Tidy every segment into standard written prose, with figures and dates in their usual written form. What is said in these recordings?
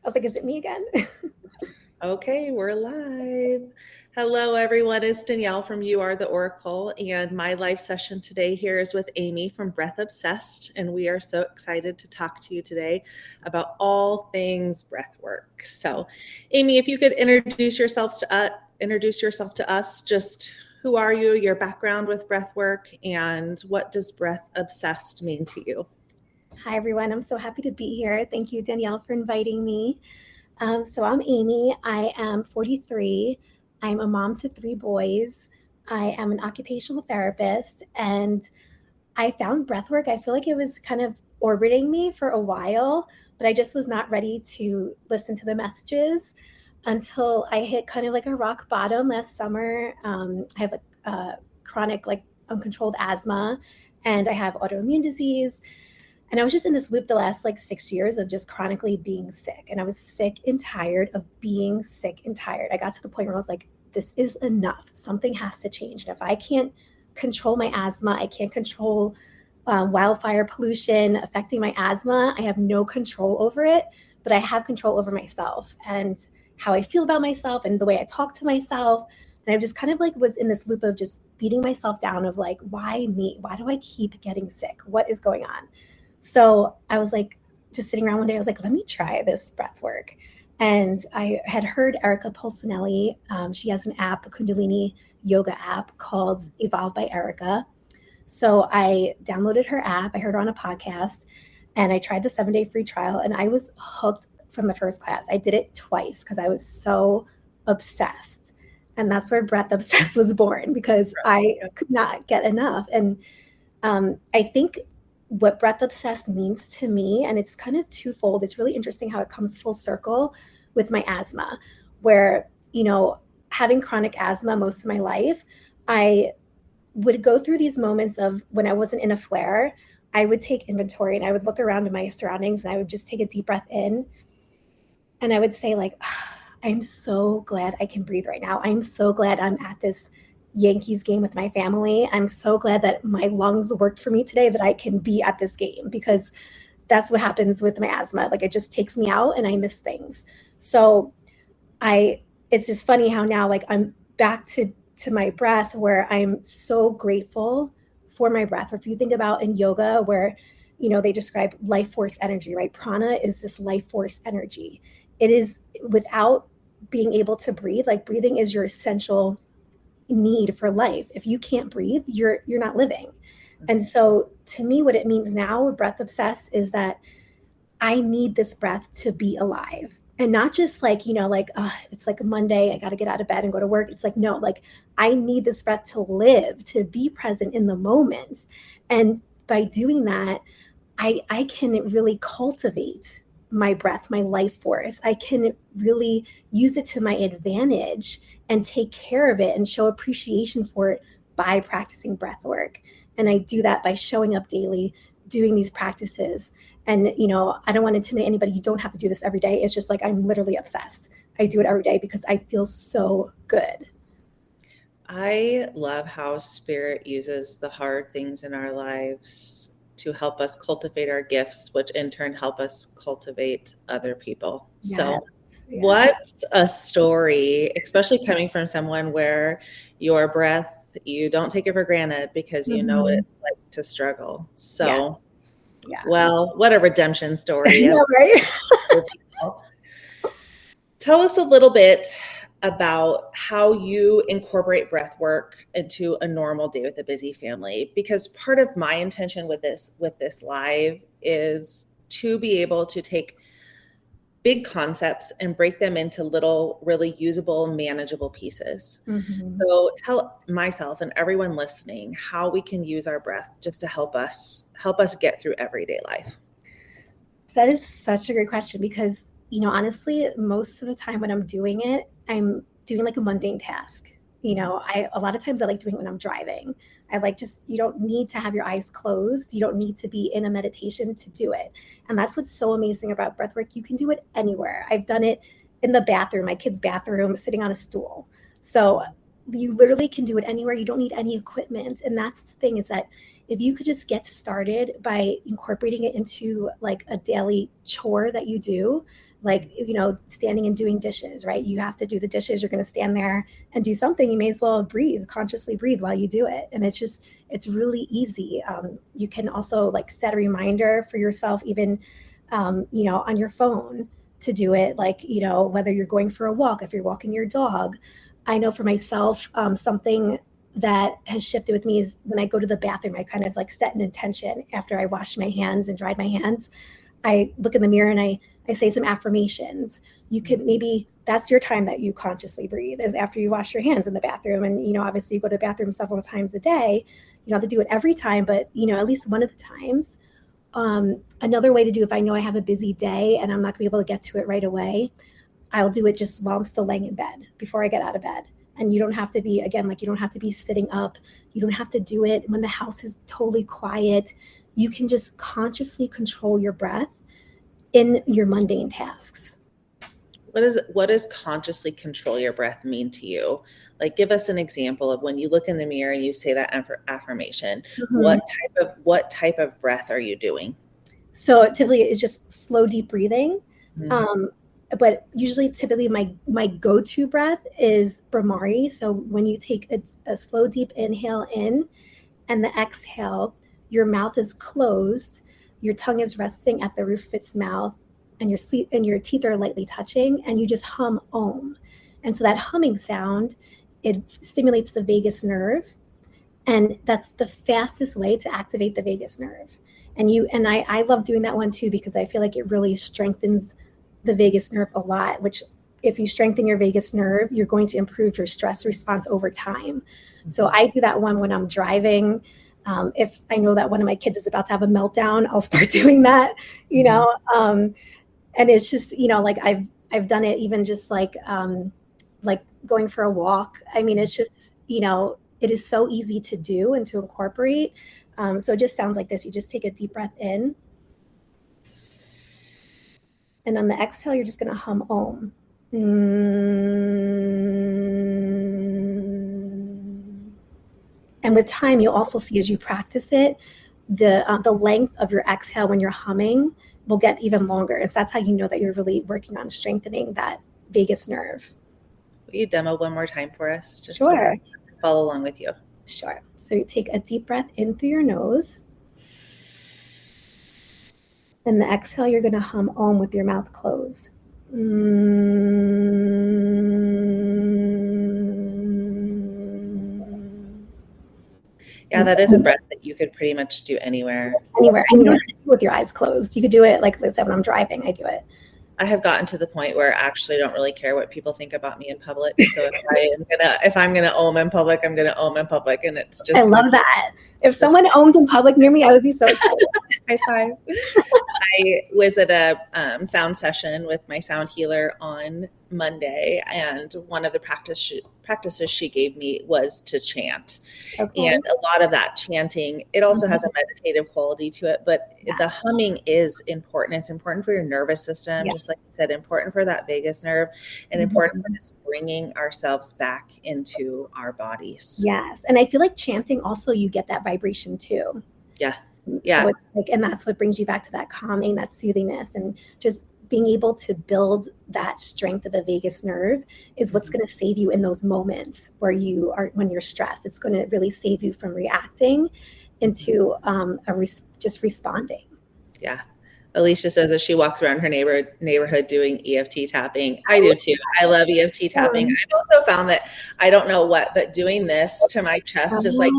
I was like, is it me again? Okay, we're live. Hello, everyone. It's Danielle from You Are the Oracle, and my live session today here is with Amy from Breath Obsessed, and we are so excited to talk to you today about all things breath work. So, Amy, if you could introduce yourself to us, just who are you, your background with breath work, and what does Breath Obsessed mean to you? Hi, everyone. I'm so happy to be here. Thank you, Danielle, for inviting me. So I'm Amy. I am 43. I'm a mom to 3 boys. I am an occupational therapist, and I found breathwork. I feel like it was kind of orbiting me for a while, but I just was not ready to listen to the messages until I hit kind of like a rock bottom last summer. I have chronic, like uncontrolled asthma, and I have autoimmune disease. And I was just in this loop the last like 6 years of just chronically being sick. And I was sick and tired of being sick and tired. I got to the point where I was like, this is enough. Something has to change. And if I can't control my asthma, I can't control wildfire pollution affecting my asthma. I have no control over it, but I have control over myself and how I feel about myself and the way I talk to myself. And I just kind of like was in this loop of just beating myself down of like, why me? Why do I keep getting sick? What is going on? So I was like, just sitting around one day, I was like, let me try this breath work. And I had heard Erica Pulsinelli. She has an app, a Kundalini yoga app called Evolve by Erica. So I downloaded her app. I heard her on a podcast, and I tried the 7-day free trial, and I was hooked from the first class. I did it twice because I was so obsessed. And that's where Breath Obsessed was born, because I could not get enough. And I think what Breath Obsessed means to me, and it's kind of twofold. It's really interesting how it comes full circle with my asthma, where, having chronic asthma most of my life, I would go through these moments of when I wasn't in a flare, I would take inventory and I would look around at my surroundings and I would just take a deep breath in. And I would say like, I'm so glad I can breathe right now. I'm so glad I'm at this Yankees game with my family. I'm so glad that my lungs worked for me today, that I can be at this game, because that's what happens with my asthma. Like, it just takes me out and I miss things. So it's just funny how now, like, I'm back to my breath, where I'm so grateful for my breath. Or if you think about in yoga, where, they describe life force energy, right? Prana is this life force energy. It is, without being able to breathe, like breathing is your essential need for life. If you can't breathe, you're not living. And so to me, what it means now with Breath Obsessed is that I need this breath to be alive. And not just like, it's like a Monday, I got to get out of bed and go to work. It's like, no, like I need this breath to live, to be present in the moment. And by doing that, I can really cultivate my breath, my life force. I can really use it to my advantage and take care of it and show appreciation for it by practicing breath work. And I do that by showing up daily, doing these practices. And, I don't want to intimidate anybody. You don't have to do this every day. It's just like, I'm literally obsessed. I do it every day because I feel so good. I love how Spirit uses the hard things in our lives to help us cultivate our gifts, which in turn help us cultivate other people. Yes. So what's a story, especially coming from someone where your breath, you don't take it for granted because you know what it's like to struggle. So, well, what a redemption story. Yeah, right? Tell us a little bit about how you incorporate breath work into a normal day with a busy family, because part of my intention with this live is to be able to take big concepts and break them into little, really usable, manageable pieces. So tell myself and everyone listening how we can use our breath just to help us get through everyday life. That is such a great question, because, honestly, most of the time when I'm doing it, I'm doing like a mundane task. A lot of times I like doing it when I'm driving. I like you don't need to have your eyes closed. You don't need to be in a meditation to do it. And that's what's so amazing about breathwork. You can do it anywhere. I've done it in the bathroom, my kid's bathroom, sitting on a stool. So you literally can do it anywhere. You don't need any equipment. And that's the thing, is that if you could just get started by incorporating it into like a daily chore that you do, like, standing and doing dishes, right? You have to do the dishes. You're going to stand there and do something. You may as well consciously breathe while you do it. And it's really easy. You can also like set a reminder for yourself, even, on your phone to do it. Like, whether you're going for a walk, if you're walking your dog. I know for myself, something that has shifted with me is when I go to the bathroom, I kind of like set an intention after I wash my hands and dried my hands. I look in the mirror and I say some affirmations. You could maybe, that's your time that you consciously breathe, is after you wash your hands in the bathroom. And, obviously you go to the bathroom several times a day. You don't have to do it every time, but, at least one of the times. Another way to do, if I know I have a busy day and I'm not gonna be able to get to it right away, I'll do it just while I'm still laying in bed before I get out of bed. And you don't have to be, again, like you don't have to be sitting up. You don't have to do it when the house is totally quiet. You can just consciously control your breath in your mundane tasks. What does consciously control your breath mean to you? Like, give us an example of when you look in the mirror and you say that affirmation. Mm-hmm. What type of breath are you doing? So typically it's just slow, deep breathing. Mm-hmm. But usually typically my go-to breath is Brahmari. So when you take a slow, deep inhale in and the exhale, your mouth is closed, your tongue is resting at the roof of its mouth, and your teeth are lightly touching, and you just hum Om. And so that humming sound, it stimulates the vagus nerve, and that's the fastest way to activate the vagus nerve. And I love doing that one too, because I feel like it really strengthens the vagus nerve a lot, which if you strengthen your vagus nerve, you're going to improve your stress response over time. So I do that one when I'm driving. If I know that one of my kids is about to have a meltdown, I'll start doing that, and it's just, like I've done it even just like going for a walk. I mean, it's just, it is so easy to do and to incorporate. So it just sounds like this. You just take a deep breath in. And on the exhale, you're just going to hum Om. And with time, you'll also see as you practice it, the length of your exhale when you're humming will get even longer. And so that's how you know that you're really working on strengthening that vagus nerve. Will you demo one more time for us? Just Sure. So I can follow along with you. Sure. So you take a deep breath in through your nose. And the exhale, you're going to hum Om with your mouth closed. Yeah, that is a breath that you could pretty much do anywhere. Anywhere. And you don't have to do it with your eyes closed. You could do it like when I'm driving, I do it. I have gotten to the point where I actually don't really care what people think about me in public. So if I'm gonna Om in public, I'm gonna Om in public, and it's just. I love that. If someone Omed in public near me, I would be so excited. High five. I was at a sound session with my sound healer on Monday, and one of the practices she gave me was to chant. Okay. And a lot of that chanting, it also has a meditative quality to it, but the humming is important. It's important for your nervous system, just like you said, important for that vagus nerve, and important for just bringing ourselves back into our bodies. Yes. And I feel like chanting also, you get that vibration too. Yeah. So it's like, and that's what brings you back to that calming, that soothingness, and just being able to build that strength of the vagus nerve is what's going to save you in those moments when you're stressed. It's going to really save you from reacting into just responding. Yeah. Alicia says that she walks around her neighborhood doing EFT tapping. I do too. I love EFT tapping. I've also found that I don't know what, but doing this to my chest is like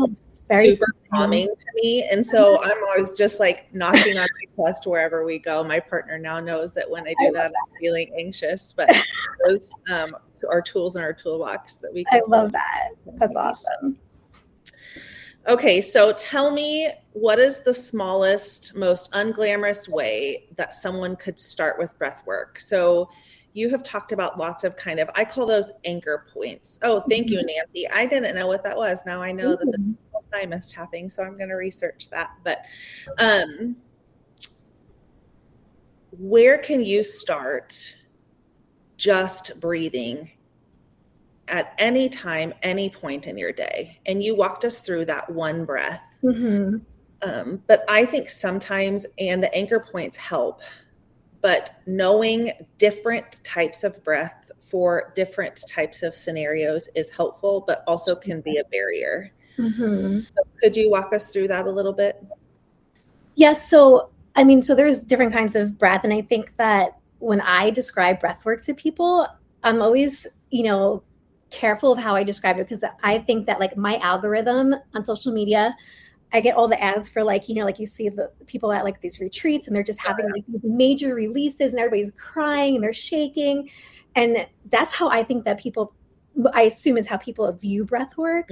super calming to me. And so I'm always just like knocking on my chest wherever we go. My partner now knows that when I do that, I'm feeling anxious, but those are tools in our toolbox that we can. I love that. That's awesome. Okay, so tell me, what is the smallest, most unglamorous way that someone could start with breath work? So you have talked about lots of I call those anchor points. Oh, thank you, Nancy. I didn't know what that was. Now I know that this is called thymus tapping, so I'm going to research that. But where can you start just breathing at any time, any point in your day? And you walked us through that one breath. But I think sometimes, and the anchor points help, but knowing different types of breath for different types of scenarios is helpful, but also can be a barrier. Mm-hmm. So could you walk us through that a little bit? Yes. So, I mean, so there's different kinds of breath. And I think that when I describe breath work to people, I'm always, careful of how I describe it, because I think that like my algorithm on social media, I get all the ads for like, like you see the people at like these retreats and they're just having like these major releases and everybody's crying and they're shaking. And that's how I think that I assume is how people view breath work.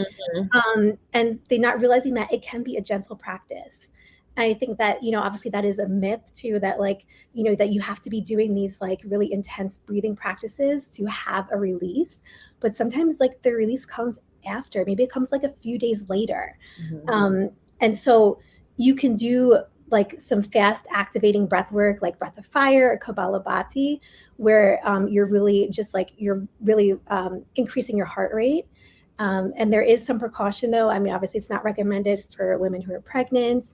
And they're not realizing that it can be a gentle practice. I think that, obviously that is a myth too, that like, that you have to be doing these like really intense breathing practices to have a release. But sometimes like the release comes after, maybe it comes like a few days later. And so you can do like some fast activating breath work, like breath of fire or Kapalabhati, where you're really increasing your heart rate. And there is some precaution though. I mean, obviously it's not recommended for women who are pregnant.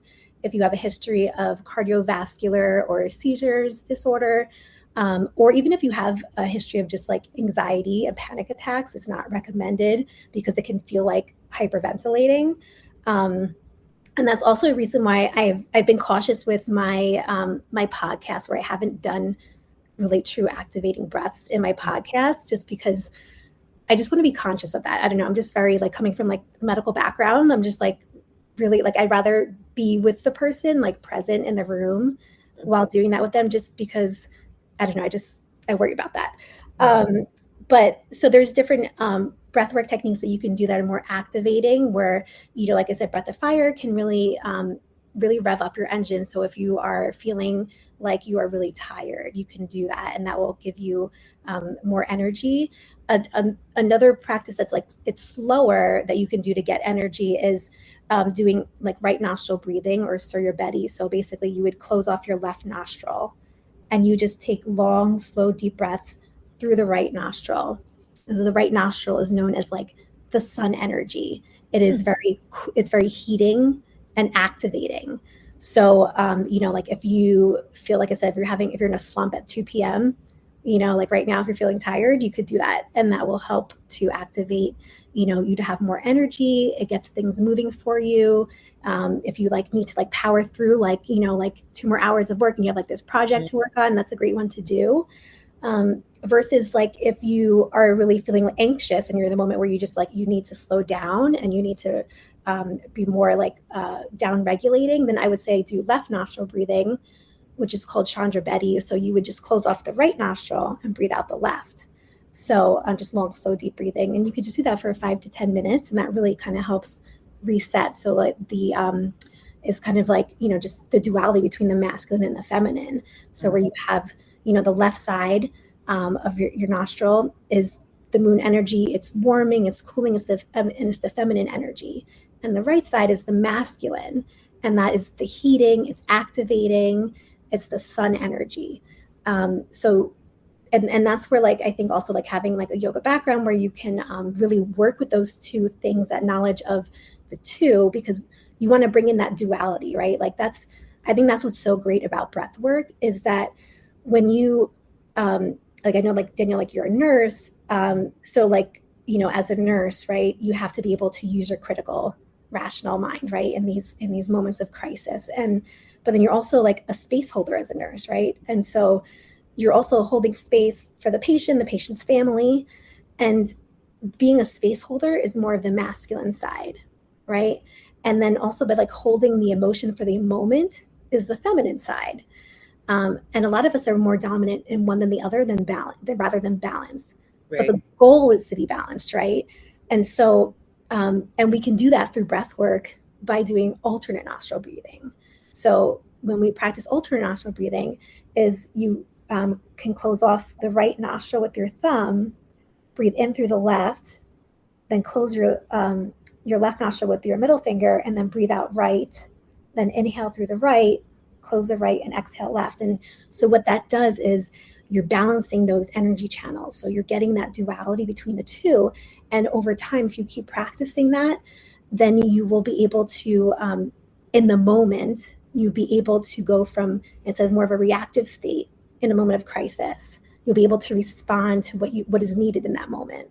If you have a history of cardiovascular or seizures disorder, or even if you have a history of just like anxiety and panic attacks, it's not recommended because it can feel like hyperventilating. And that's also a reason why I've been cautious with my my podcast, where I haven't done really true activating breaths in my podcast, just because I just want to be conscious of that. I don't know. I'm just very like coming from like a medical background. I'm just like really like I'd rather be with the person, like present in the room while doing that with them, just because I don't know. I worry about that. But so there's different breathwork techniques that you can do that are more activating, where, like I said, breath of fire can really, really rev up your engine. So if you are feeling like you are really tired, you can do that, and that will give you more energy. Another practice that's like it's slower that you can do to get energy is doing like right nostril breathing or Surya Bedi. So basically, you would close off your left nostril, and you just take long, slow, deep breaths through the right nostril. The right nostril is known as like the sun energy. It's very heating and activating. So, like if you feel, like I said, if you're in a slump at 2 p.m., like right now, if you're feeling tired, you could do that. And that will help to activate, you to have more energy. It gets things moving for you. If you like need to like power through, like, like 2 more hours of work and you have like this project to work on, that's a great one to do. Versus like if you are really feeling anxious and you're in the moment where you just like you need to slow down and you need to be more like down regulating, then I would say do left nostril breathing, which is called Chandra Bedi. So you would just close off the right nostril and breathe out the left. So just long, slow, deep breathing, and you could just do that for 5 to 10 minutes, and that really kind of helps reset. So like the is kind of like just the duality between the masculine and the feminine. So where you have the left side of your nostril is the moon energy. It's warming, it's cooling, and it's the feminine energy. And the right side is the masculine, and that is the heating, it's activating, it's the sun energy. So, and that's where like I think also like having like a yoga background where you can really work with those two things, that knowledge of the two, because you want to bring in that duality, right? Like I think that's what's so great about breath work, is that when you like, I know like Danielle, like you're a nurse, so like as a nurse, right, you have to be able to use your critical rational mind, right, in these moments of crisis. But then you're also like a space holder as a nurse, right? And so you're also holding space for the patient's family, and being a space holder is more of the masculine side, right? And then also, but like holding the emotion for the moment is the feminine side. And a lot of us are more dominant in one than the other, rather than balance. Right. But the goal is to be balanced, right? And so, and we can do that through breath work by doing alternate nostril breathing. So when we practice alternate nostril breathing, is you can close off the right nostril with your thumb, breathe in through the left, then close your left nostril with your middle finger, and then breathe out right. Then inhale through the right, close the right, and exhale left. And so what that does is you're balancing those energy channels. So you're getting that duality between the two. And over time, if you keep practicing that, then you will be able to in the moment, you'll be able to go from, instead of more of a reactive state in a moment of crisis, you'll be able to respond to what is needed in that moment.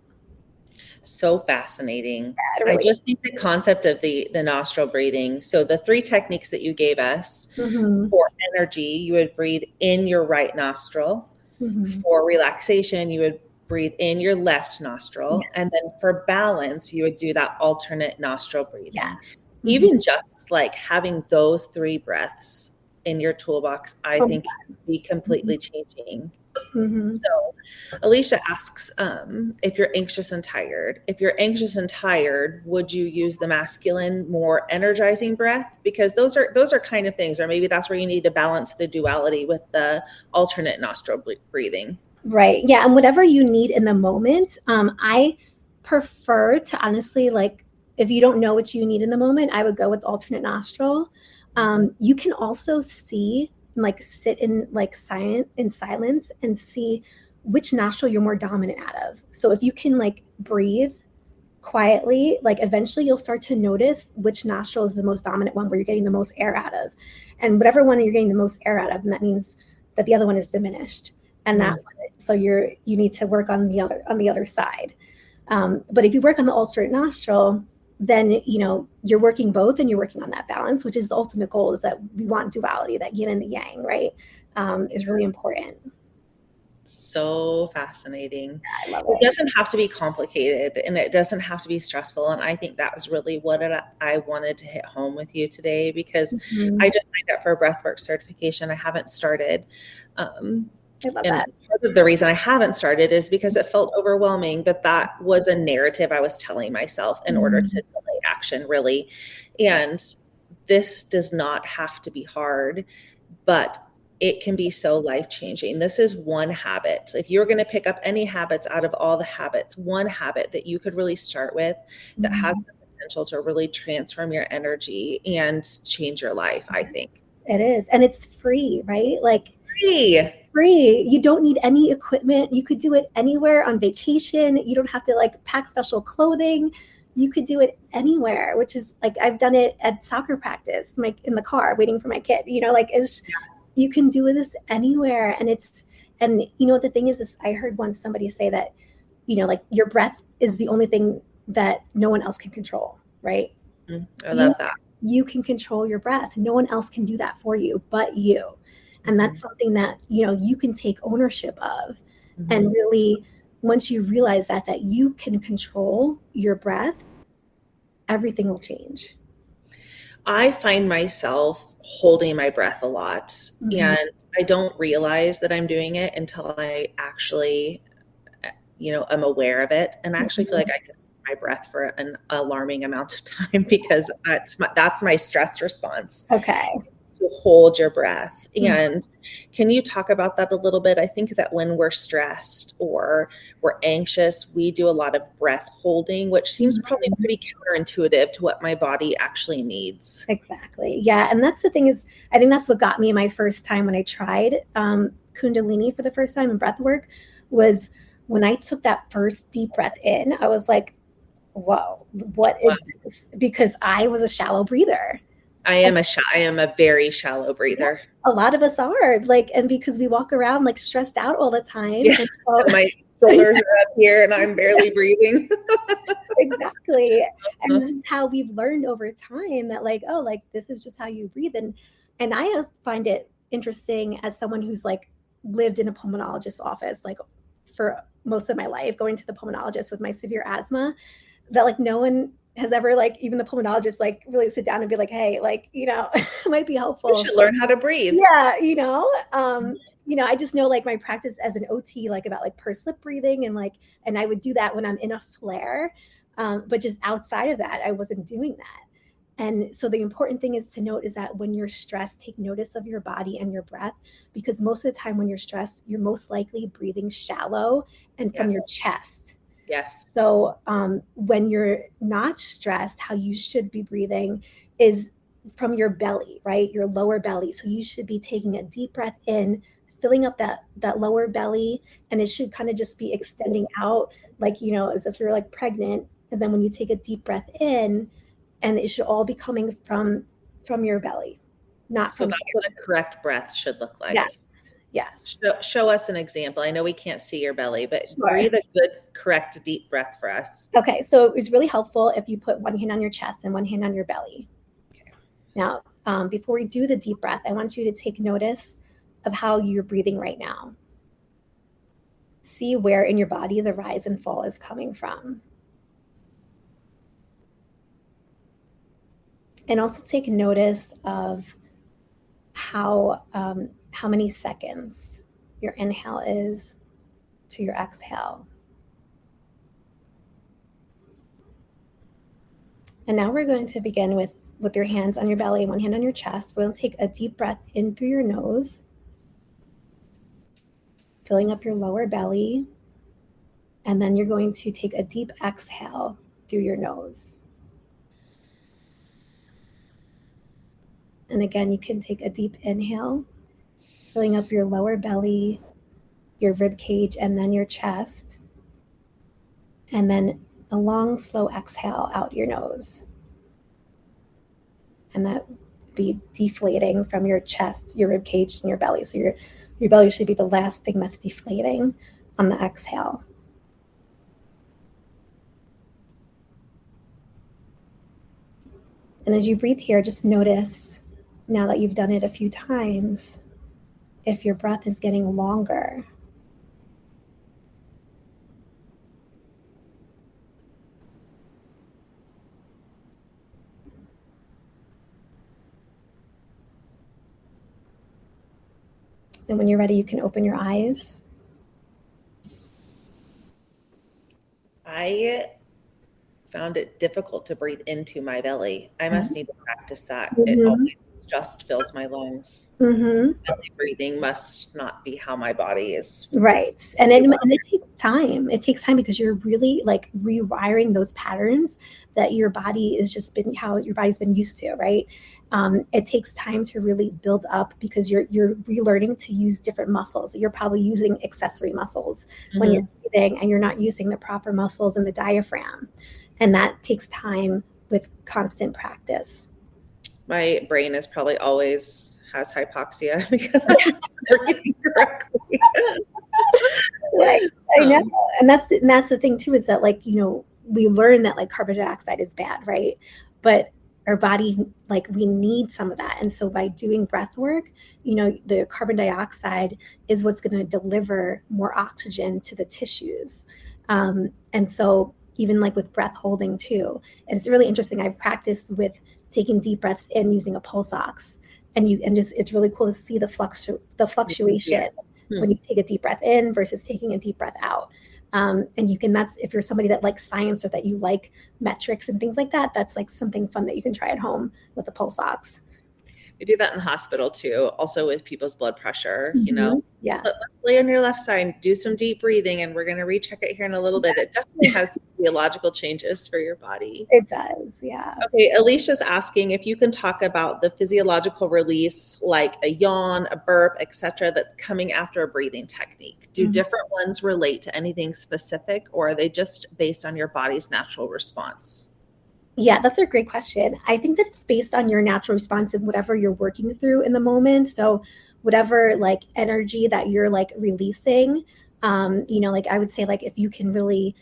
So fascinating. It I really just think the concept of the nostril breathing. So the 3 techniques that you gave us, is. for energy, you would breathe in your right nostril. For relaxation, you would breathe in your left nostril. Yes. And then for balance, you would do that alternate nostril breathing. Yes. Even just like having those 3 breaths in your toolbox, I think can be completely changing. So Alicia asks, if you're anxious and tired. If you're anxious and tired, would you use the masculine, more energizing breath? Because those are kind of things, or maybe that's where you need to balance the duality with the alternate nostril breathing. Right. Yeah. And whatever you need in the moment, I prefer to honestly, like, if you don't know what you need in the moment, I would go with alternate nostril. You can also see, like, sit in like silence and see which nostril you're more dominant out of. So if you can like breathe quietly, like eventually you'll start to notice which nostril is the most dominant one, where you're getting the most air out of. And whatever one you're getting the most air out of, and that means that the other one is diminished. And that so you need to work on the other side. But if you work on the alternate nostril, then you're working both, and you're working on that balance, which is the ultimate goal. Is that we want duality, that yin and the yang, right? Is really important. So fascinating. I love It it. doesn't have to be complicated, and it doesn't have to be stressful. And I think that was really what I wanted to hit home with you today, because I just signed up for a breathwork certification. I haven't started. I love And that. part of the reason I haven't started is because it felt overwhelming, but that was a narrative I was telling myself in order to delay action, really. And this does not have to be hard, but it can be so life-changing. This is one habit. If you're going to pick up any habits out of all the habits, one habit that you could really start with that has the potential to really transform your energy and change your life, I think. It is. And it's free, right? Like, Free. You don't need any equipment. You could do it anywhere, on vacation. You don't have to like pack special clothing. You could do it anywhere, which is like, I've done it at soccer practice, like in the car waiting for my kid, like you can do this anywhere. And the thing is I heard once somebody say that, like, your breath is the only thing that no one else can control, right? I love that. You can control your breath. No one else can do that for you but you. And that's something that, you can take ownership of. And really, once you realize that you can control your breath, everything will change. I find myself holding my breath a lot, and I don't realize that I'm doing it until I actually, am aware of it. And I actually feel like I can hold my breath for an alarming amount of time, because that's my stress response. Okay. To hold your breath. And can you talk about that a little bit? I think that when we're stressed or we're anxious, we do a lot of breath holding, which seems probably pretty counterintuitive to what my body actually needs. Exactly. Yeah. And that's the thing, is I think that's what got me my first time when I tried Kundalini for the first time in breathwork, was when I took that first deep breath in. I was like, whoa, what is this? Because I was a shallow breather. I am a very shallow breather. A lot of us are, like, and because we walk around like stressed out all the time. Yeah. So, my shoulders are up here and I'm barely breathing. Exactly. And this is how we've learned over time that, like, oh, like, this is just how you breathe. And I also find it interesting, as someone who's like lived in a pulmonologist's office, like, for most of my life, going to the pulmonologist with my severe asthma, that like no one has ever, like, even the pulmonologist, like, really sit down and be like, hey, like, it might be helpful. You should learn how to breathe. Yeah. I just know, like, my practice as an OT, like, about like pursed lip breathing, and I would do that when I'm in a flare. But just outside of that, I wasn't doing that. And so the important thing is to note is that when you're stressed, take notice of your body and your breath, because most of the time when you're stressed, you're most likely breathing shallow and from your chest. Yes. So when you're not stressed, how you should be breathing is from your belly, right? Your lower belly. So you should be taking a deep breath in, filling up that lower belly, and it should kind of just be extending out, like, as if you're like pregnant. And then when you take a deep breath in, and it should all be coming from from your belly, not So from that's what a correct breath should look like. Yes. Yes. Show us an example. I know we can't see your belly, but Sure. breathe a good, correct, deep breath for us. Okay, so it was really helpful if you put one hand on your chest and one hand on your belly. Okay. Now, before we do the deep breath, I want you to take notice of how you're breathing right now. See where in your body the rise and fall is coming from. And also take notice of how many seconds your inhale is to your exhale. And now we're going to begin with your hands on your belly and one hand on your chest. We're going to take a deep breath in through your nose, filling up your lower belly. And then you're going to take a deep exhale through your nose. And again, you can take a deep inhale, filling up your lower belly, your rib cage, and then your chest. And then a long, slow exhale out your nose. And that be deflating from your chest, your rib cage, and your belly. So your belly should be the last thing that's deflating on the exhale. And as you breathe here, just notice, now that you've done it a few times, if your breath is getting longer. And when you're ready, you can open your eyes. I found it difficult to breathe into my belly. I must need to practice that. Mm-hmm. It always just fills my lungs. Mm-hmm. So belly breathing must not be how my body is. Right. And it takes time. It takes time because you're really like rewiring those patterns that your body is just been how your body's been used to, right? It takes time to really build up because you're relearning to use different muscles. You're probably using accessory muscles when you're breathing, and you're not using the proper muscles in the diaphragm. And that takes time with constant practice. My brain is probably always has hypoxia because I'm not breathing correctly. Right. I know. And that's the thing too, is that like, we learn that like carbon dioxide is bad, right? But our body, like we need some of that. And so by doing breath work, the carbon dioxide is what's going to deliver more oxygen to the tissues. And so even like with breath holding too, and it's really interesting. I've practiced with taking deep breaths in using a pulse ox, and it's really cool to see the fluctuation when you take a deep breath in versus taking a deep breath out. And that's if you're somebody that likes science or that you like metrics and things like that, that's like something fun that you can try at home with the pulse ox. We do that in the hospital too, also with people's blood pressure. Yes. Let's lay on your left side, do some deep breathing, and we're going to recheck it here in a little bit. It definitely has physiological changes for your body. It does, yeah. Okay, Alicia's asking if you can talk about the physiological release, like a yawn, a burp, etc., that's coming after a breathing technique. Do different ones relate to anything specific, or are they just based on your body's natural response? Yeah, that's a great question. I think that it's based on your natural response and whatever you're working through in the moment. So whatever like energy that you're like releasing, like I would say like if you can really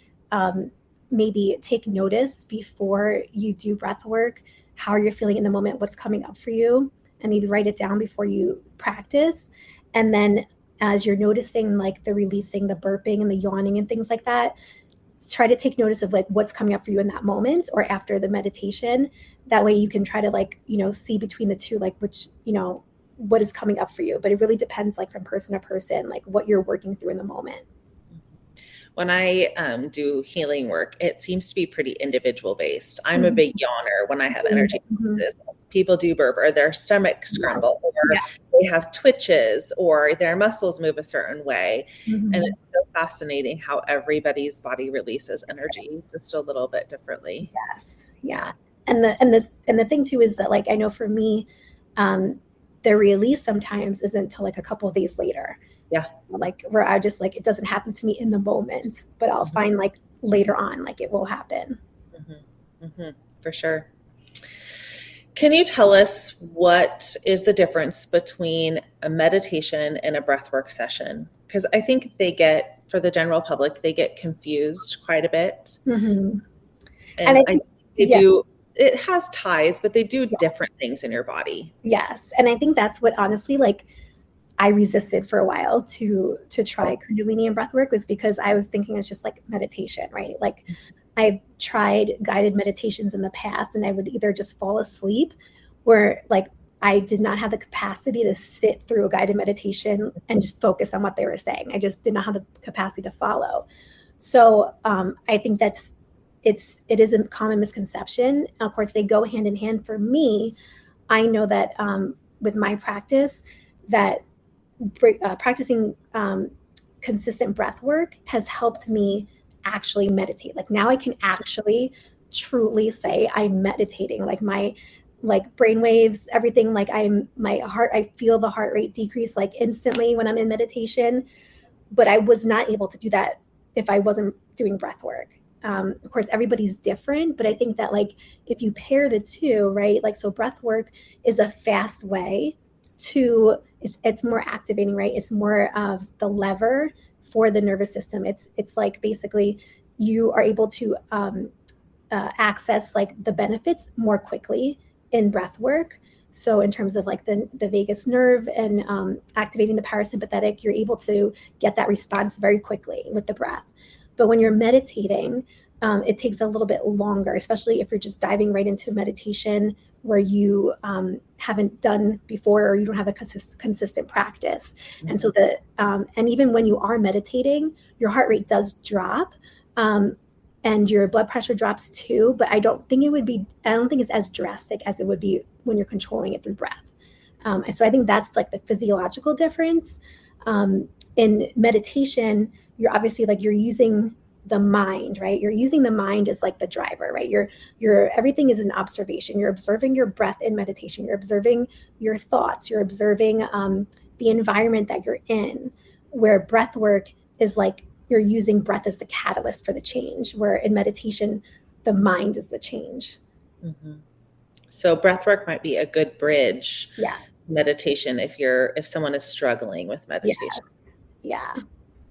maybe take notice before you do breath work, how you're feeling in the moment, what's coming up for you, and maybe write it down before you practice. And then as you're noticing like the releasing, the burping and the yawning and things like that, try to take notice of like what's coming up for you in that moment or after the meditation. That way you can try to like, see between the two, like which, what is coming up for you. But it really depends like from person to person, like what you're working through in the moment. When I do healing work, it seems to be pretty individual based. I'm a big yawner when I have energy crisis. People do burp or their stomach scramble or they have twitches or their muscles move a certain way. And it's so fascinating how everybody's body releases energy just a little bit differently. Yes. Yeah. And the thing too is that like, I know for me, the release sometimes isn't until like a couple of days later. Yeah. Like where I just like, it doesn't happen to me in the moment, but I'll find like later on, like it will happen. For sure. Can you tell us what is the difference between a meditation and a breathwork session? Because I think for the general public, they get confused quite a bit. Mm-hmm. And And I think, it has ties, but they do different things in your body. yes. And I think that's what honestly, like, I resisted for a while to try Kundalini and breathwork, was because I was thinking it's just like meditation, right? Like, I've tried guided meditations in the past, and I would either just fall asleep, or like I did not have the capacity to sit through a guided meditation and just focus on what they were saying. I just did not have the capacity to follow. So I think it is a common misconception. Of course, they go hand in hand. For me, I know that with my practice, that practicing consistent breath work has helped me actually meditate. Like, now I can actually truly say I'm meditating. Like, my brain waves, everything, like I feel the heart rate decrease like instantly when I'm in meditation. But I was not able to do that if I wasn't doing breath work. Of course, everybody's different, but I think that, like, if you pair the two, right? Like, so breath work is a fast way to, it's more activating, right? It's more of the lever for the nervous system. It's like, basically, you are able to access like the benefits more quickly in breath work. So in terms of like the vagus nerve and activating the parasympathetic, you're able to get that response very quickly with the breath. But when you're meditating, it takes a little bit longer, especially if you're just diving right into meditation where you haven't done before, or you don't have a consistent practice. Mm-hmm. And so and even when you are meditating, your heart rate does drop. And your blood pressure drops too, but I don't think it's as drastic as it would be when you're controlling it through breath. And so I think that's like the physiological difference. In meditation, you're obviously like, you're using the mind, right? You're using the mind as like the driver, right? Everything is an observation. You're observing your breath in meditation. You're observing your thoughts. You're observing the environment that you're in, where breath work is like, you're using breath as the catalyst for the change, where in meditation, the mind is the change. Mm-hmm. So breath work might be a good bridge. Yes. Meditation, if someone is struggling with meditation. Yes. Yeah.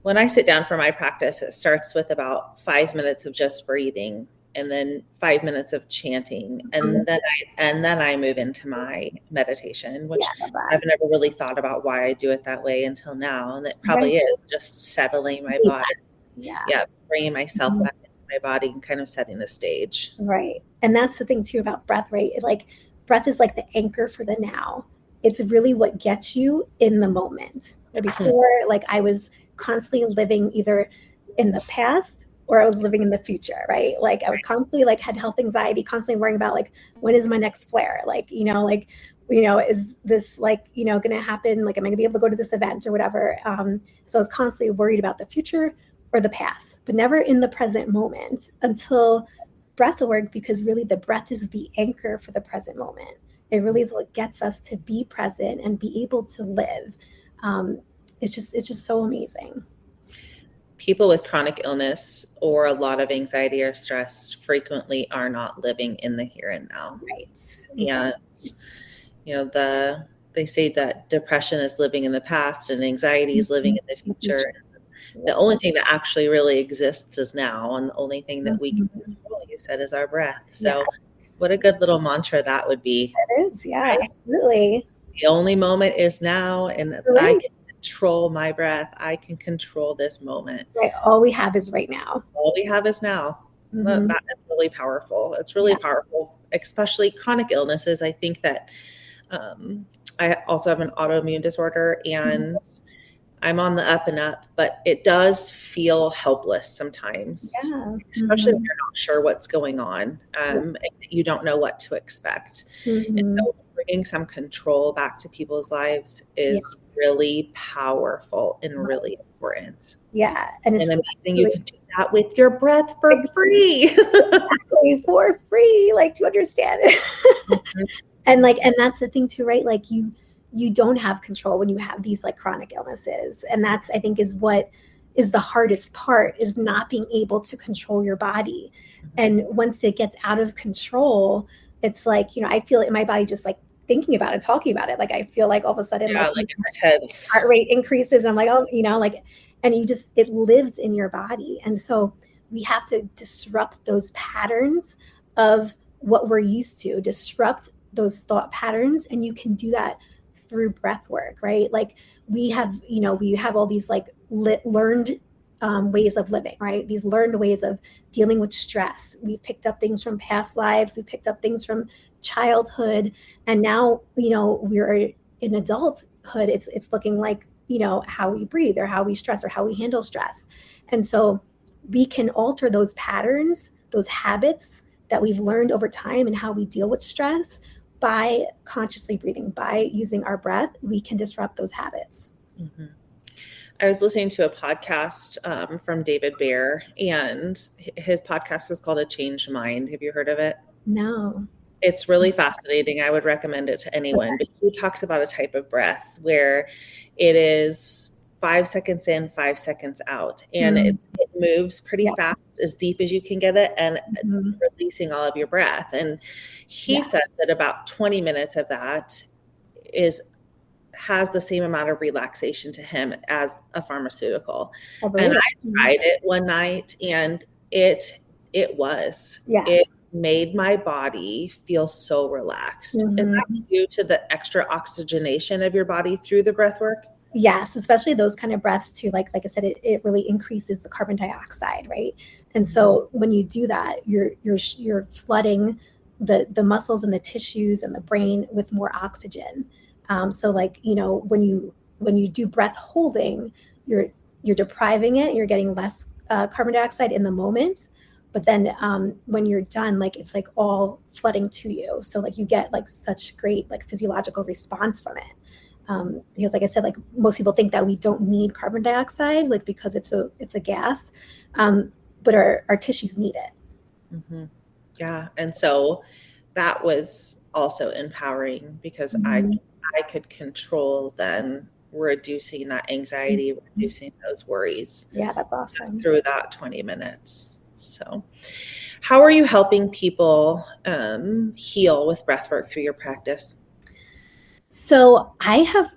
When I sit down for my practice, it starts with about 5 minutes of just breathing, and then 5 minutes of chanting, and then I move into my meditation, which I've never really thought about why I do it that way until now, and it probably is just settling my body. Yeah, bringing myself back into my body and kind of setting the stage. Right, and that's the thing too about breath, right? Like, breath is like the anchor for the now. It's really what gets you in the moment. Before, like, I was constantly living either in the past or I was living in the future, right? Like, I was constantly like, had health anxiety, constantly worrying about like, when is my next flare? Like, is this like, going to happen? Like, am I gonna be able to go to this event or whatever? So I was constantly worried about the future or the past, but never in the present moment until breath work, because really the breath is the anchor for the present moment. It really is what gets us to be present and be able to live. It's just so amazing. People with chronic illness or a lot of anxiety or stress frequently are not living in the here and now. Right. And, they say that depression is living in the past and anxiety is living in the future. The only thing that actually really exists is now. And the only thing that we can control, you said, is our breath. So what a good little mantra that would be. It is. Yeah, right? Absolutely. The only moment is now, and I can control my breath. I can control this moment. Right. All we have is right now. All we have is now. Mm-hmm. That is really powerful. It's really powerful, especially chronic illnesses. I think that I also have an autoimmune disorder, and I'm on the up and up, but it does feel helpless sometimes, especially if you're not sure what's going on. And you don't know what to expect. And so bringing some control back to people's lives is really powerful and really important. Yeah. And it's amazing you can do that with your breath for free. Exactly, for free. Like, to understand it. And that's the thing too, right? Like, you don't have control when you have these like chronic illnesses. And that's, I think, is what is the hardest part, is not being able to control your body. And once it gets out of control, it's like, I feel it in my body just like thinking about it, talking about it. Like I feel like all of a sudden, Yeah, like intense. heart rate increases. And I'm like, oh, like, and it lives in your body. And so we have to disrupt those patterns of what we're used to, disrupt those thought patterns. And you can do that through breath work, right? Like we have all these like learned ways of living, right? These learned ways of dealing with stress. We picked up things from past lives. We picked up things from childhood. And now, we're in adulthood. It's looking like, how we breathe or how we stress or how we handle stress. And so we can alter those patterns, those habits that we've learned over time and how we deal with stress by consciously breathing, by using our breath. We can disrupt those habits. Mm-hmm. I was listening to a podcast from David Bear, and his podcast is called A Changed Mind. Have you heard of it? No. It's really fascinating. I would recommend it to anyone. But he talks about a type of breath where it is 5 seconds in, 5 seconds out. And it moves pretty fast, as deep as you can get it, and releasing all of your breath. And he said that about 20 minutes of that has the same amount of relaxation to him as a pharmaceutical. And I tried it one night, and it made my body feel so relaxed. Is that due to the extra oxygenation of your body through the breath work? Yes, especially those kind of breaths too. Like I said, it really increases the carbon dioxide, right? And so when you do that, you're flooding the muscles and the tissues and the brain with more oxygen. So like, when you do breath holding, you're depriving it, you're getting less carbon dioxide in the moment. But then when you're done, like it's like all flooding to you. So like you get like such great like physiological response from it. Because like I said, like most people think that we don't need carbon dioxide, like because it's a gas, but our tissues need it. Mm-hmm. Yeah. And so that was also empowering because I could control then reducing that anxiety, reducing those worries. Yeah, that's awesome. Just through that 20 minutes. So how are you helping people heal with breathwork through your practice? So I have,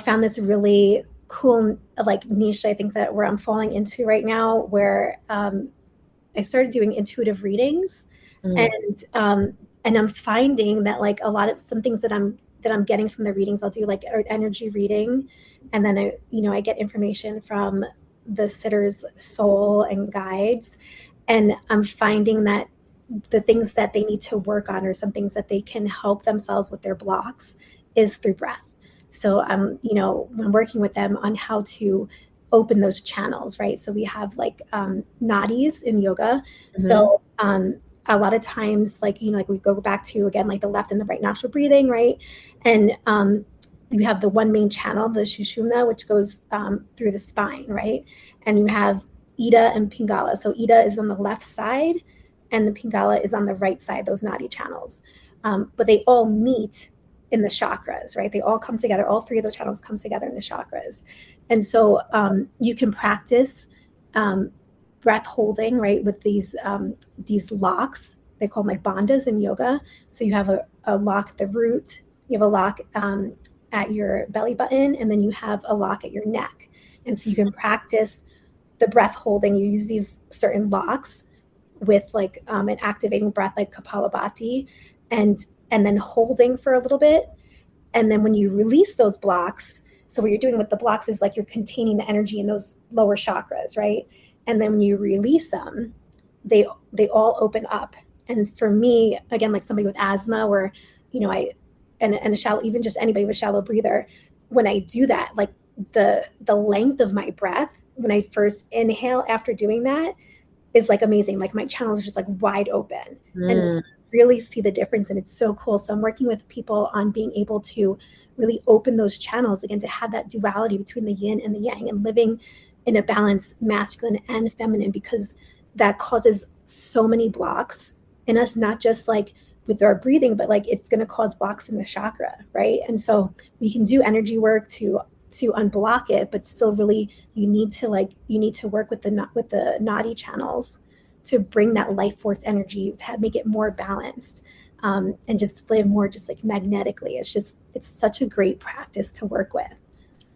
found this really cool like niche, I think that where I'm falling into right now, where I started doing intuitive readings, and I'm finding that like a lot of some things that I'm getting from the readings, I'll do like an energy reading, and then I get information from the sitter's soul and guides, and I'm finding that the things that they need to work on or some things that they can help themselves with their blocks is through breath. So I'm working with them on how to open those channels, right? So we have like nadis in yoga. So a lot of times, like we go back to again like the left and the right nostril breathing, right? And we have the one main channel, the Sushumna, which goes through the spine, right? And you have Ida and Pingala. So Ida is on the left side, and the Pingala is on the right side. Those nadi channels, but they all meet in the chakras, right? They all come together. All three of those channels come together in the chakras. And so you can practice breath holding, right? With these locks. They call them like bandhas in yoga. So you have a lock at the root, you have a lock at your belly button, and then you have a lock at your neck. And so you can practice the breath holding. You use these certain locks with like an activating breath like Kapalabhati, and then holding for a little bit. And then when you release those blocks, so what you're doing with the blocks is like you're containing the energy in those lower chakras, right? And then when you release them, they all open up. And for me, again, like somebody with asthma, where, and a shallow, even just anybody with shallow breather, when I do that, like the length of my breath, when I first inhale after doing that is like amazing. Like my channels are just like wide open and really see the difference. And it's so cool. So I'm working with people on being able to really open those channels again, to have that duality between the yin and the yang and living in a balance, masculine and feminine, because that causes so many blocks in us, not just like with our breathing, but like it's going to cause blocks in the chakra, right? And so we can do energy work to unblock it, but still really you need to work with the nadi channels to bring that life force energy to make it more balanced. and just live more just like magnetically. It's such a great practice to work with.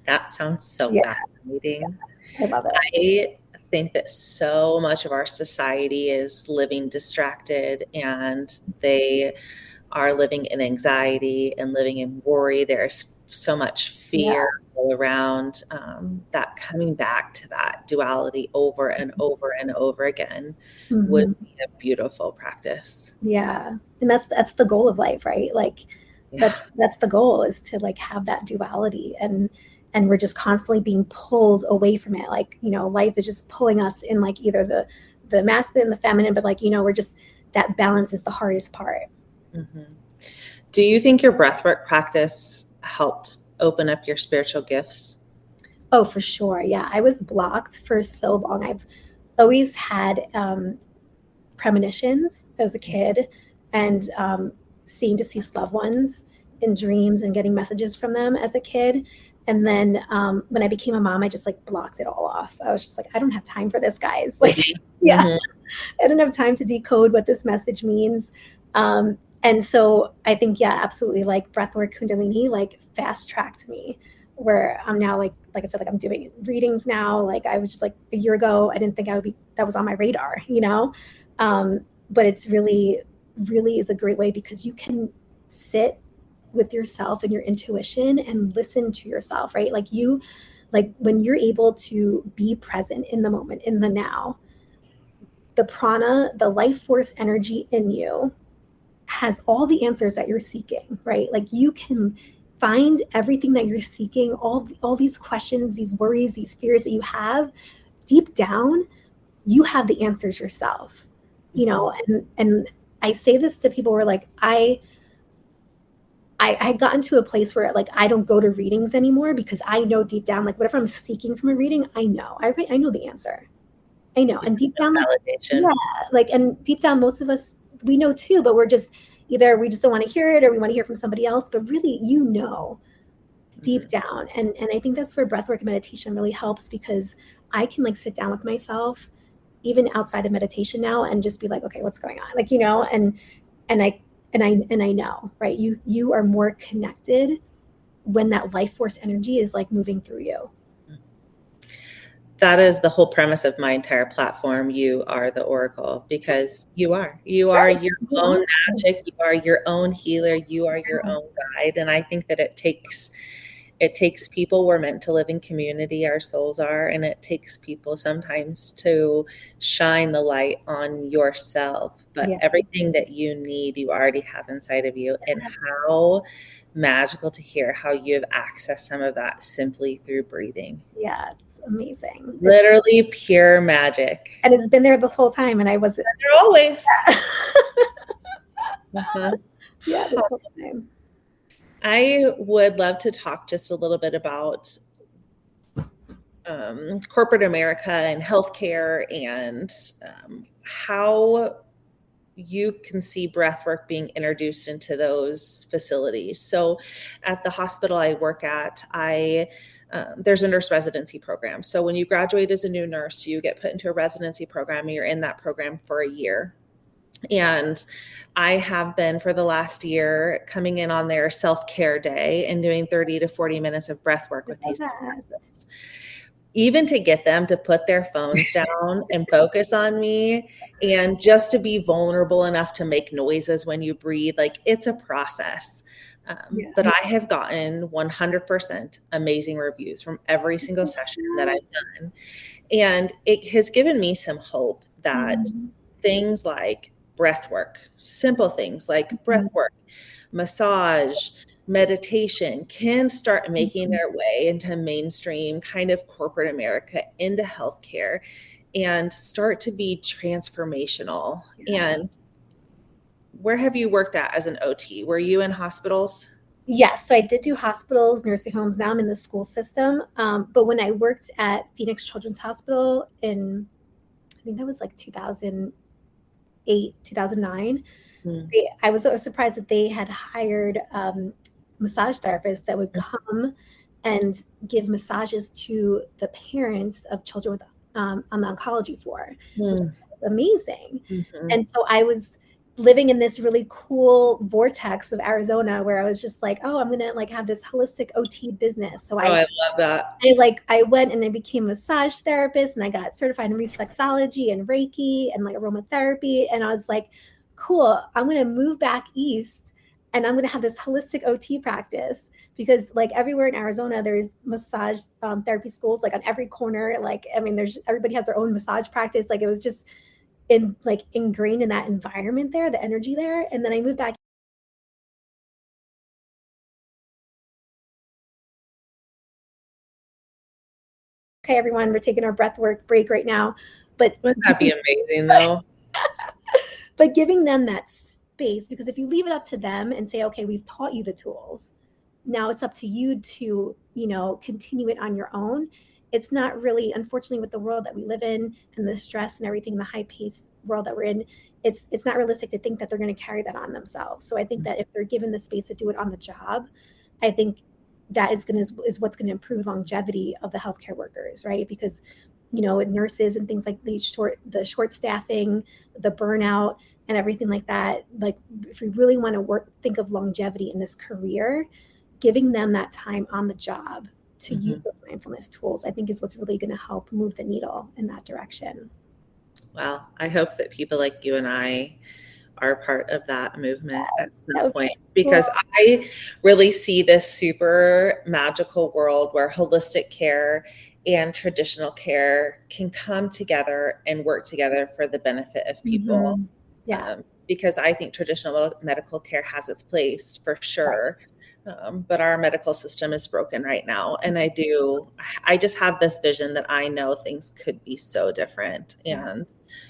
That sounds so fascinating. I love it. I think that so much of our society is living distracted, and they are living in anxiety and living in worry. There's so much fear all around, that coming back to that duality over and over and over again would be a beautiful practice. Yeah. And that's the goal of life, right? Like that's the goal, is to like have that duality, and we're just constantly being pulled away from it. Like, life is just pulling us in like either the masculine, the feminine, but like, we're just, that balance is the hardest part. Mm-hmm. Do you think your breathwork practice helped open up your spiritual gifts? Oh, for sure. Yeah. I was blocked for so long. I've always had premonitions as a kid, and seeing deceased loved ones in dreams and getting messages from them as a kid. And then when I became a mom, I just like blocked it all off. I was just like, I don't have time for this, guys. Like, I don't have time to decode what this message means. And so I think, absolutely, like breathwork, Kundalini, like fast tracked me, where I'm now like I said, like I'm doing readings now. Like I was just like a year ago, I didn't think that was on my radar, but it's really, really is a great way, because you can sit with yourself and your intuition and listen to yourself, right? Like when you're able to be present in the moment, in the now, the prana, the life force energy in you has all the answers that you're seeking, right? Like you can find everything that you're seeking, all these questions, these worries, these fears that you have deep down, you have the answers yourself, and I say this to people who are like, I gotten to a place where like I don't go to readings anymore, because I know deep down, like whatever I'm seeking from a reading, I know the answer. I know. And deep down, and deep down, most of us, we know too, but we're just either we just don't want to hear it, or we want to hear from somebody else. But really, deep down. And I think that's where breathwork and meditation really helps, because I can like sit down with myself, even outside of meditation now, and just be like, okay, what's going on? Like, and I know, right? You are more connected when that life force energy is like moving through you. That is the whole premise of my entire platform. You are the oracle, because you are your own magic. You are your own healer. You are your own guide. And I think that it takes people. We're meant to live in community. Our souls are. And it takes people sometimes to shine the light on yourself. But everything that you need, you already have inside of you. And how magical to hear how you have accessed some of that simply through breathing. Yeah, it's amazing. Literally pure magic. And it's been there the whole time, and I wasn't there always. Yeah, this whole time. I would love to talk just a little bit about corporate America and healthcare, and how you can see breathwork being introduced into those facilities. So at the hospital I work at, there's a nurse residency program. So when you graduate as a new nurse, you get put into a residency program, and you're in that program for a year. And I have been, for the last year, coming in on their self-care day and doing 30 to 40 minutes of breathwork with these nurses. Even to get them to put their phones down and focus on me, and just to be vulnerable enough to make noises when you breathe, like it's a process. But I have gotten 100% amazing reviews from every single session that I've done. And it has given me some hope that things like breathwork, simple things like breathwork, massage, meditation can start making their way into mainstream kind of corporate America, into healthcare, and start to be transformational. And where have you worked at as an OT? Were you in hospitals? Yes. So I did do hospitals, nursing homes. Now I'm in the school system. But when I worked at Phoenix Children's Hospital I think that was like 2008, 2009, I was surprised that they had hired massage therapists that would come and give massages to the parents of children with on the oncology floor, which was amazing. And so I was living in this really cool vortex of Arizona where I was just like, oh, I'm going to like have this holistic OT business. So I love that. I went and I became a massage therapist, and I got certified in reflexology and Reiki and like aromatherapy. And I was like, cool, I'm going to move back east and I'm going to have this holistic OT practice, because like everywhere in Arizona, there's massage therapy schools, like on every corner. Like, I mean, everybody has their own massage practice. Like it was just ingrained in that environment there, the energy there. And then I moved back. Okay, everyone, we're taking our breathwork break right now. But wouldn't that be amazing though? But giving them that space, because if you leave it up to them and say, okay, we've taught you the tools, now it's up to you to, continue it on your own. It's not really, unfortunately, with the world that we live in and the stress and everything, the high paced world that we're in, it's not realistic to think that they're going to carry that on themselves. So I think that if they're given the space to do it on the job, I think that is what's going to improve longevity of the healthcare workers, right? Because nurses and things like the short staffing, the burnout, and everything like that. Like, if we really want to think of longevity in this career, giving them that time on the job to use those mindfulness tools, I think is what's really going to help move the needle in that direction. Well, I hope that people like you and I are part of that movement at some point, because I really see this super magical world where holistic care and traditional care can come together and work together for the benefit of people. Because I think traditional medical care has its place for sure. But our medical system is broken right now. And I just have this vision that I know things could be so different. And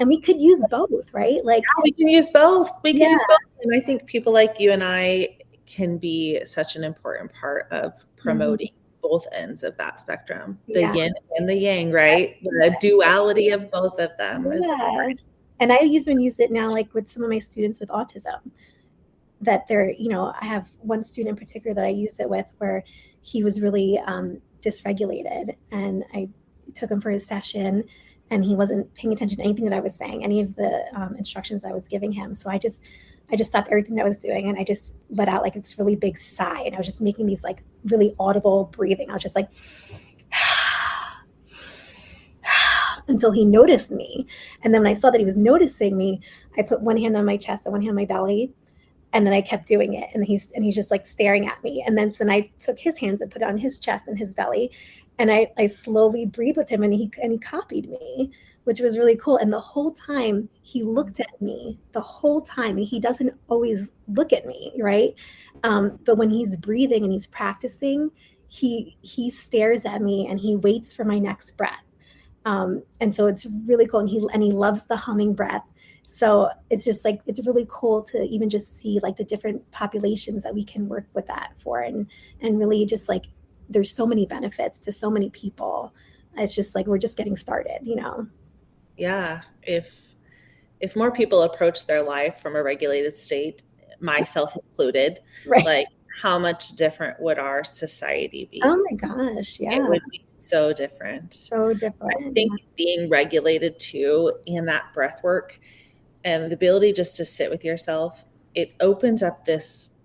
we could use both, right? Like, yeah, we can use both. We can use both. And I think people like you and I can be such an important part of promoting both ends of that spectrum, the yin and the yang, right? The duality of both of them is important. And I even use it now, like with some of my students with autism, that they're, I have one student in particular that I use it with, where he was really dysregulated, and I took him for his session, and he wasn't paying attention to anything that I was saying, any of the instructions I was giving him. So I just stopped everything that I was doing, and I just let out like this really big sigh, and I was just making these like really audible breathing. I was just like until he noticed me. And then when I saw that he was noticing me, I put one hand on my chest and one hand on my belly, and then I kept doing it. And he's just like staring at me. And then I took his hands and put it on his chest and his belly. And I slowly breathed with him, and he copied me, which was really cool. And the whole time he looked at me, the whole time. And he doesn't always look at me, right? But when he's breathing and he's practicing, he stares at me and he waits for my next breath. And so it's really cool. And he loves the humming breath. So it's just like, it's really cool to even just see like the different populations that we can work with that for, and really just like, there's so many benefits to so many people. It's just like, we're just getting started, Yeah. If more people approach their life from a regulated state, myself included, right, like how much different would our society be? Oh my gosh. Yeah. It would be so different. So different. I think being regulated too, and that breath work and the ability just to sit with yourself, it opens up this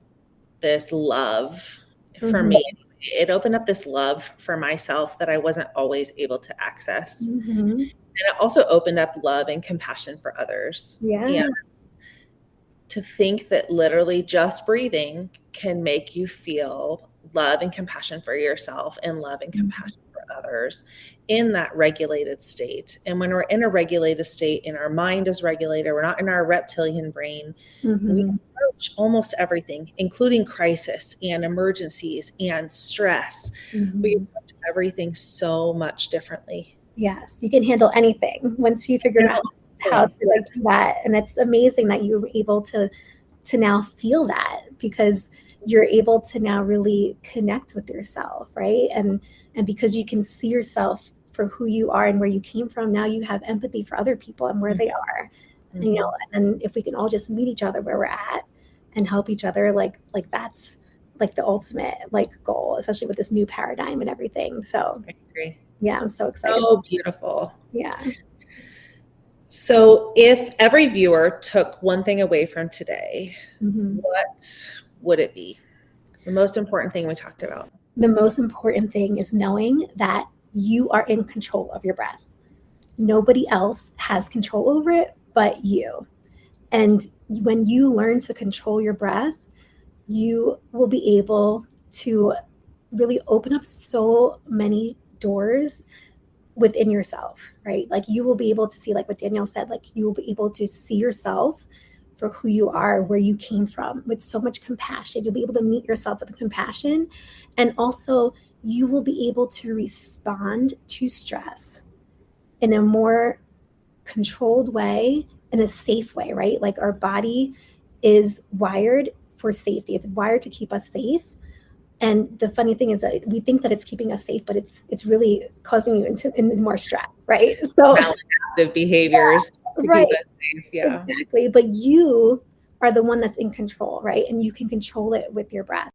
love for me. It opened up this love for myself that I wasn't always able to access. And it also opened up love and compassion for others. And to think that literally just breathing can make you feel love and compassion for yourself and love and compassion for others in that regulated state. And when we're in a regulated state and our mind is regulated, we're not in our reptilian brain, we approach almost everything, including crisis and emergencies and stress. We approach everything so much differently. Yes, you can handle anything once you figure out how to like do that. And it's amazing that you were able to now feel that, because you're able to now really connect with yourself, right? And because you can see yourself for who you are and where you came from, now you have empathy for other people and where they are. And, and if we can all just meet each other where we're at and help each other, like that's like the ultimate like goal, especially with this new paradigm and everything. So I agree. Yeah, I'm so excited. So beautiful. Yeah. So if every viewer took one thing away from today, Mm-hmm. what would it be? The most important thing we talked about. The most important thing is knowing that you are in control of your breath. Nobody else has control over it but you. And when you learn to control your breath, you will be able to really open up so many doors within yourself, right? Like you will be able to see, like what Danielle said, like you will be able to see yourself for who you are, where you came from, with so much compassion. You'll be able to meet yourself with compassion. And also, you will be able to respond to stress in a more controlled way, in a safe way, right? Like our body is wired for safety, it's wired to keep us safe. And the funny thing is that we think that it's keeping us safe, but it's really causing you into more stress, right? So Maladaptive behaviors to right, keep us safe. Yeah. exactly. But you are the one that's in control, right? And you can control it with your breath.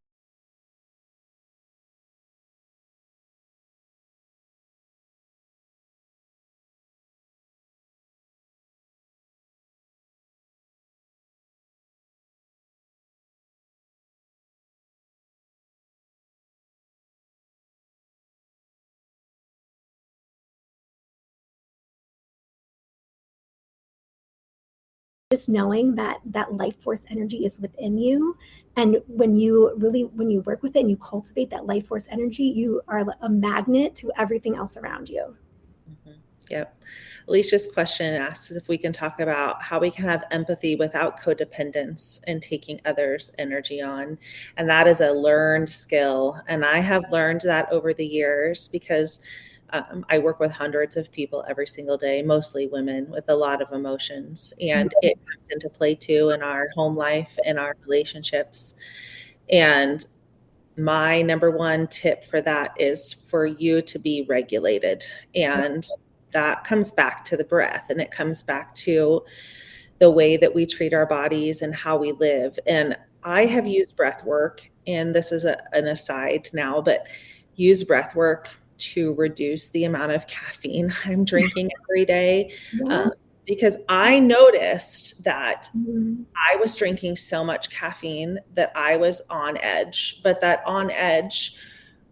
Just knowing that that life force energy is within you, and when you work with it and you cultivate that life force energy, you are a magnet to everything else around you. Mm-hmm. Yep. Alicia's question asks if we can talk about how we can have empathy without codependence and taking others' energy on. And that is a learned skill. And I have learned that over the years because I work with hundreds of people every single day, mostly women with a lot of emotions. And it comes into play too in our home life and our relationships. And my number one tip for that is for you to be regulated. And that comes back to the breath, and it comes back to the way that we treat our bodies and how we live. And I have used breath work, and this is an aside now, but use breath work to reduce the amount of caffeine I'm drinking every day. Yeah. Because I noticed that Mhm. I was drinking so much caffeine that I was on edge, but that on edge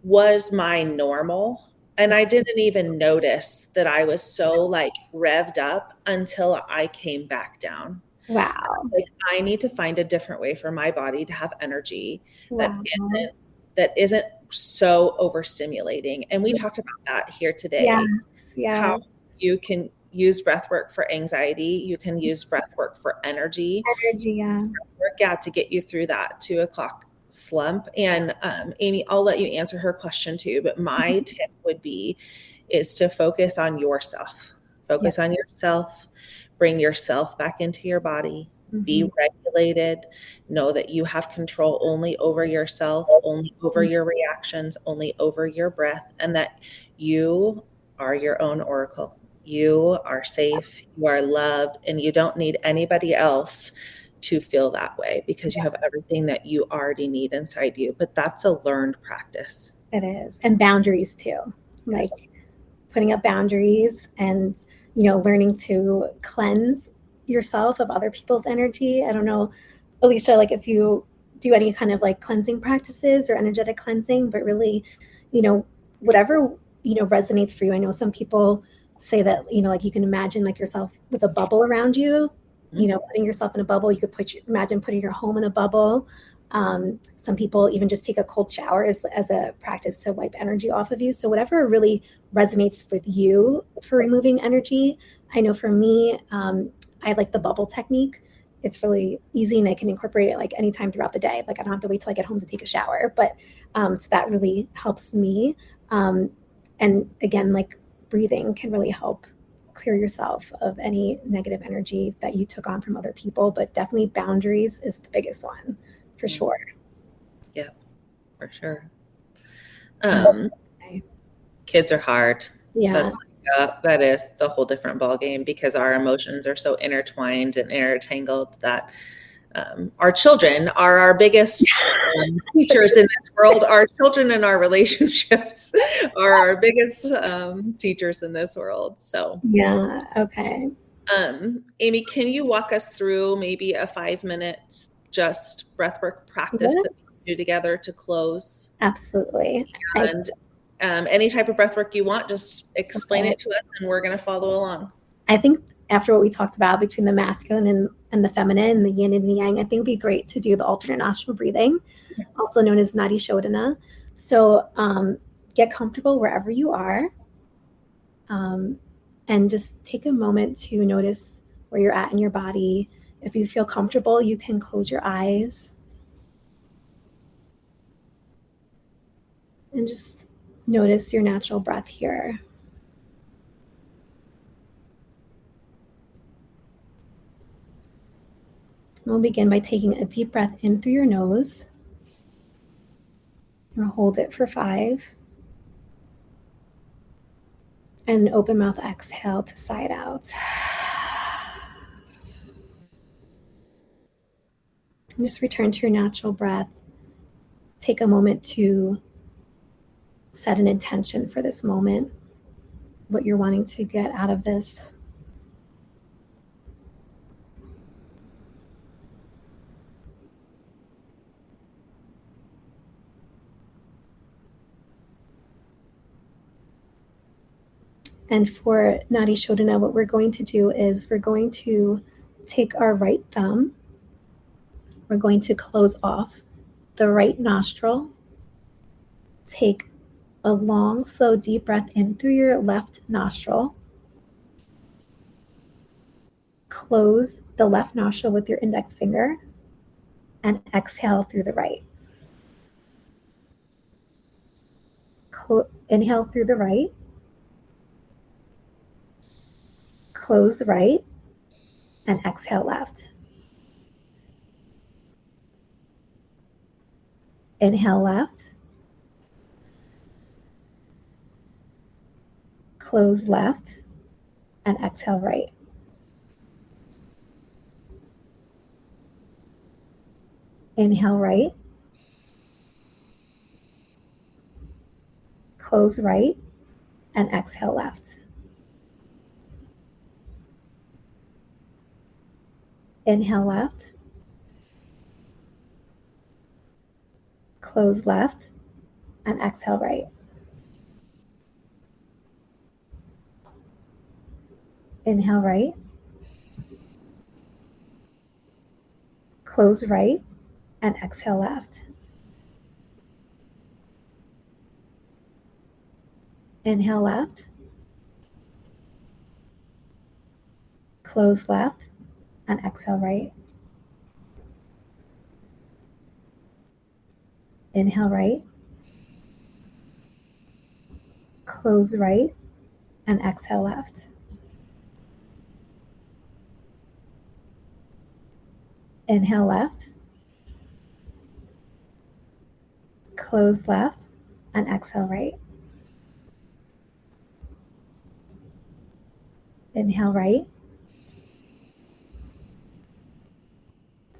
was my normal. And I didn't even notice that I was so like revved up until I came back down. Wow. Like I need to find a different way for my body to have energy that Wow. isn't so overstimulating. And we talked about that here today. Yes. How Yes. you can use breath work for anxiety, you can use breath work for energy, Energy. Yeah. work out to get you through that 2 o'clock slump. And Amy, I'll let you answer her question too, but my tip would be is to focus on yourself. Yeah. Focus on yourself, bring yourself back into your body, be Mm-hmm. regulated, know that you have control only over yourself, only over your reactions, only over your breath, and that you are your own oracle. You are safe, you are loved, and you don't need anybody else to feel that way because you have everything that you already need inside you. But that's a learned practice. It is. And boundaries too. Like Yes. putting up boundaries and, learning to cleanse yourself of other people's energy. I don't know, Alicia, like if you do any kind of like cleansing practices or energetic cleansing, but really, whatever, resonates for you. I know some people say that, like you can imagine like yourself with a bubble around you, putting yourself in a bubble. You could imagine putting your home in a bubble. Some people even just take a cold shower as a practice to wipe energy off of you. So whatever really resonates with you for removing energy. I know for me, I like the bubble technique. It's really easy and I can incorporate it like anytime throughout the day. Like I don't have to wait till I get home to take a shower, but so that really helps me. And again, like breathing can really help clear yourself of any negative energy that you took on from other people, but definitely boundaries is the biggest one for sure. Yeah, for sure. Okay. Kids are hard. Yeah. That is the whole different ballgame because our emotions are so intertwined and intertangled that our children are our biggest teachers in this world. Our children and our relationships are our biggest teachers in this world. So Yeah. Okay. Amy, can you walk us through maybe a 5-minute just breathwork practice Yeah, that we can do together to close? absolutely. And any type of breathwork you want, just explain Sure. it to us and we're going to follow along. I think after what we talked about between the masculine and the feminine, the yin and the yang, I think it'd be great to do the alternate nostril breathing, also known as Nadi Shodhana. So get comfortable wherever you are, and just take a moment to notice where you're at in your body. If you feel comfortable, you can close your eyes and just notice your natural breath here. We'll begin by taking a deep breath in through your nose. We'll hold it for 5. And an open mouth exhale to side out. And just return to your natural breath. Take a moment to set an intention for this moment, what you're wanting to get out of this. And for Nadi Shodhana, what we're going to do is we're going to take our right thumb. We're going to close off the right nostril. Take a long, slow, deep breath in through your left nostril. Close the left nostril with your index finger and exhale through the right. Inhale through the right. Close the right and exhale left. Inhale left. Close left and exhale right. Inhale right. Close right and exhale left. Inhale left. Close left and exhale right. Inhale right. Close right and exhale left. Inhale left. Close left and exhale right. Inhale right. Close right and exhale left. Inhale left. Close left and exhale right. Inhale right.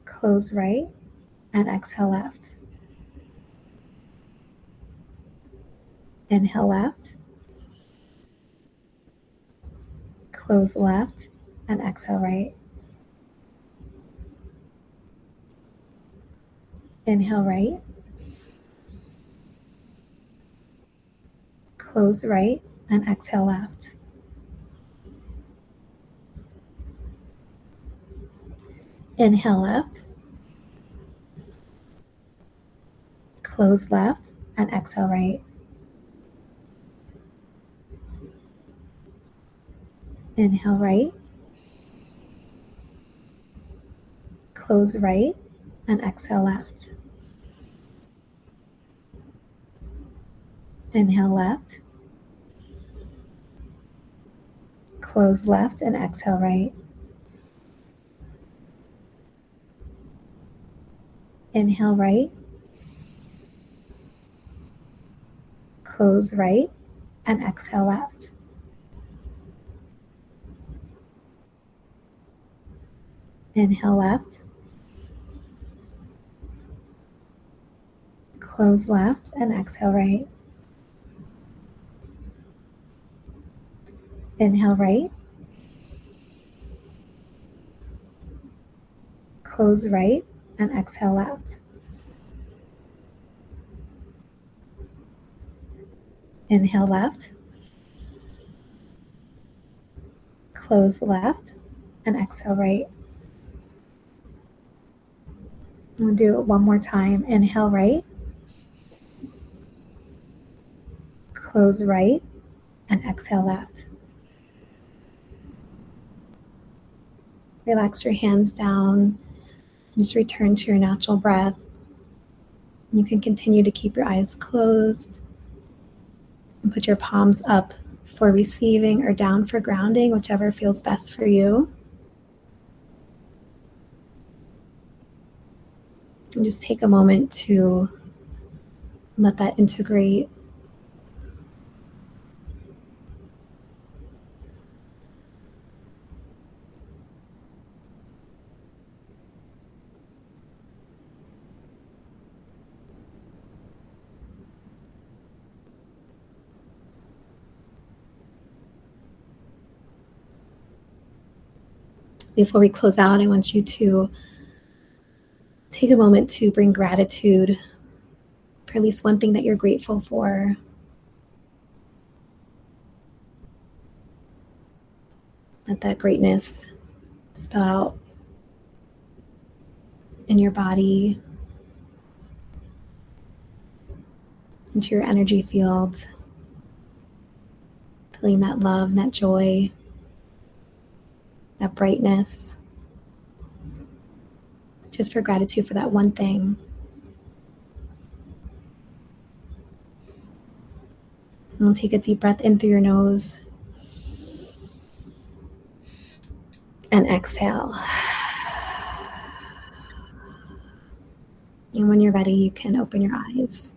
Close right and exhale left. Inhale left. Close left and exhale right. Inhale right. Close right and exhale left. Inhale left. Close left and exhale right. Inhale right. Close right and exhale left. Inhale left. Close left and exhale right. Inhale right. Close right and exhale left. Inhale left. Close left and exhale right. Inhale right. Close right and exhale left. Inhale left. Close left and exhale right. We'll do it one more time. Inhale right. Close right and exhale left. Relax your hands down and just return to your natural breath. You can continue to keep your eyes closed and put your palms up for receiving or down for grounding, whichever feels best for you. And just take a moment to let that integrate. Before we close out, I want you to take a moment to bring gratitude for at least one thing that you're grateful for. Let that greatness spill out in your body, into your energy field, feeling that love and that joy, that brightness, just for gratitude for that one thing. And we'll take a deep breath in through your nose and exhale. And when you're ready, you can open your eyes.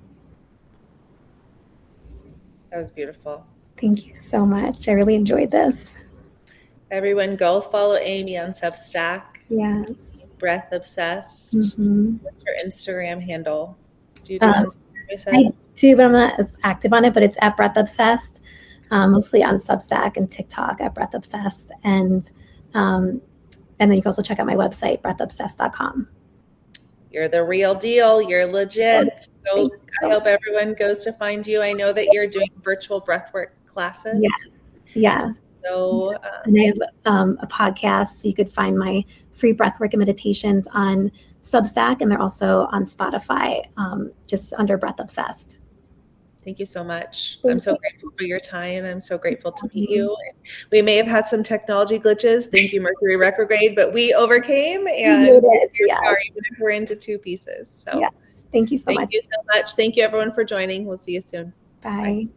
That was beautiful. Thank you so much. I really enjoyed this. Everyone go follow Amy on Substack. Yes. Breath Obsessed. Mm-hmm. What's your Instagram handle? Do you do Instagram? I do, but I'm not as active on it, but it's at Breath Obsessed, mostly on Substack and TikTok at Breath Obsessed. And then you can also check out my website, breathobsessed.com. You're the real deal. You're legit. So I hope much. everyone goes to find you. I know that you're doing virtual breathwork classes. Yeah. So, and I have a podcast, so you could find my free breathwork and meditations on Substack, and they're also on Spotify, just under Breath Obsessed. Thank you so much. I'm so grateful for your time. I'm so grateful to meet you. We may have had some technology glitches. Thank you, Mercury Retrograde, but we overcame, and we're into two pieces. So yes. Thank you so much. Thank you so much. Thank you, everyone, for joining. We'll see you soon. Bye.